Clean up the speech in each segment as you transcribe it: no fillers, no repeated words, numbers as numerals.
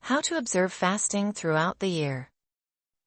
How to observe fasting throughout the year.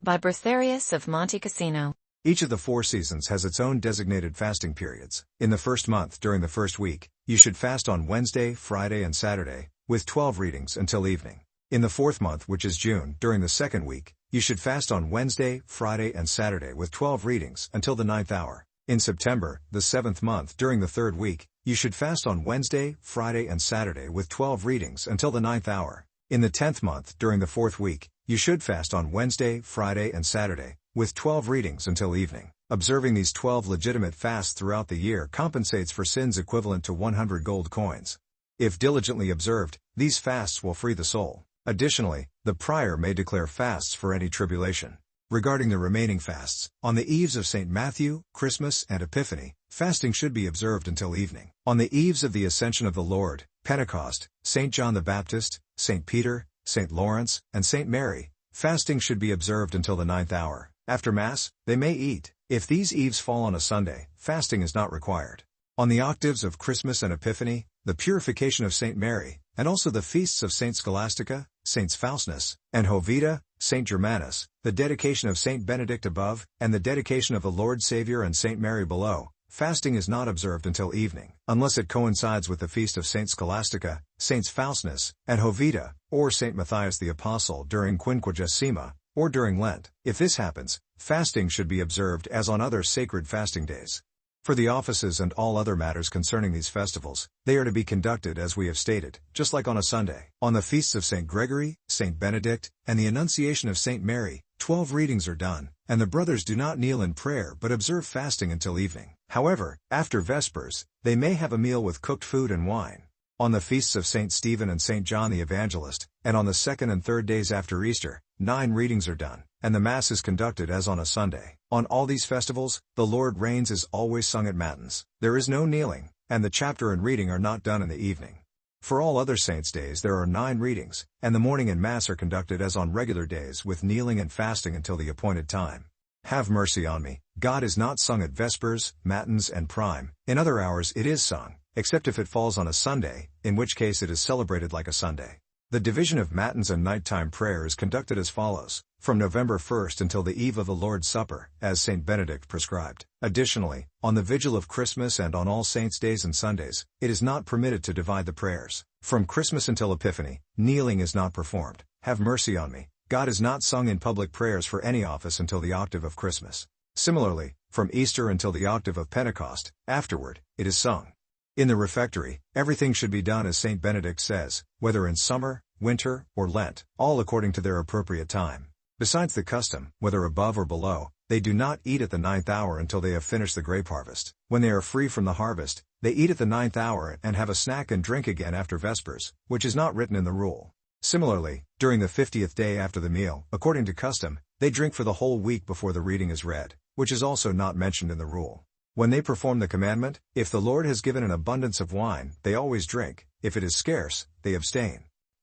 By Bertharius of Monte Cassino. Each of the 4 seasons has its own designated fasting periods. In the first month, during the first week, you should fast on Wednesday, Friday, and Saturday, with 12 readings until evening. In the 4th month, which is June, during the second week, you should fast on Wednesday, Friday, and Saturday with 12 readings until the 9th hour. In September, the 7th month, during the 3rd week, you should fast on Wednesday, Friday, and Saturday with 12 readings until the 9th hour. In the 10th month, during the 4th week, you should fast on Wednesday, Friday, and Saturday, with 12 readings until evening. Observing these 12 legitimate fasts throughout the year compensates for sins equivalent to 100 gold coins. If diligently observed, these fasts will free the soul. Additionally, the prior may declare fasts for any tribulation. Regarding the remaining fasts, on the eves of St. Matthew, Christmas, and Epiphany, fasting should be observed until evening. On the eves of the Ascension of the Lord, Pentecost, St. John the Baptist, St. Peter, St. Lawrence, and St. Mary, fasting should be observed until the 9th hour. After Mass, they may eat. If these eves fall on a Sunday, fasting is not required. On the octaves of Christmas and Epiphany, the purification of St. Mary, and also the feasts of St. Scholastica, Saints Faustinus, and Jovita, St. Germanus, the dedication of St. Benedict above, and the dedication of the Lord Savior and St. Mary below, fasting is not observed until evening, unless it coincides with the feast of St. Scholastica, Saints Faustinus, and Jovita, or St. Matthias the Apostle during Quinquagesima, or during Lent. If this happens, fasting should be observed as on other sacred fasting days. For the offices and all other matters concerning these festivals, they are to be conducted as we have stated, just like on a Sunday. On the feasts of St. Gregory, St. Benedict, and the Annunciation of St. Mary, 12 readings are done, and the brothers do not kneel in prayer but observe fasting until evening. However, after Vespers, they may have a meal with cooked food and wine. On the feasts of St. Stephen and St. John the Evangelist, and on the 2nd and 3rd days after Easter, 9 readings are done, and the Mass is conducted as on a Sunday. On all these festivals, the Lord reigns is always sung at Matins. There is no kneeling, and the chapter and reading are not done in the evening. For all other saints' days there are 9 readings, and the morning and Mass are conducted as on regular days with kneeling and fasting until the appointed time. Have mercy on me, God is not sung at Vespers, Matins and Prime. In other hours it is sung, except if it falls on a Sunday, in which case it is celebrated like a Sunday. The division of Matins and nighttime prayer is conducted as follows, from November 1st until the eve of the Lord's Supper, as St. Benedict prescribed. Additionally, on the vigil of Christmas and on all saints' days and Sundays, it is not permitted to divide the prayers. From Christmas until Epiphany, kneeling is not performed. Have mercy on me, God is not sung in public prayers for any office until the octave of Christmas. Similarly, from Easter until the octave of Pentecost, afterward, it is sung. In the refectory, everything should be done as St. Benedict says, whether in summer, winter, or Lent, all according to their appropriate time. Besides the custom, whether above or below, they do not eat at the 9th hour until they have finished the grape harvest. When they are free from the harvest, they eat at the 9th hour and have a snack and drink again after Vespers, which is not written in the rule. Similarly, during the 50th day after the meal, according to custom, they drink for the whole week before the reading is read, which is also not mentioned in the rule. When they perform the commandment, if the Lord has given an abundance of wine, they always drink, if it is scarce, they abstain.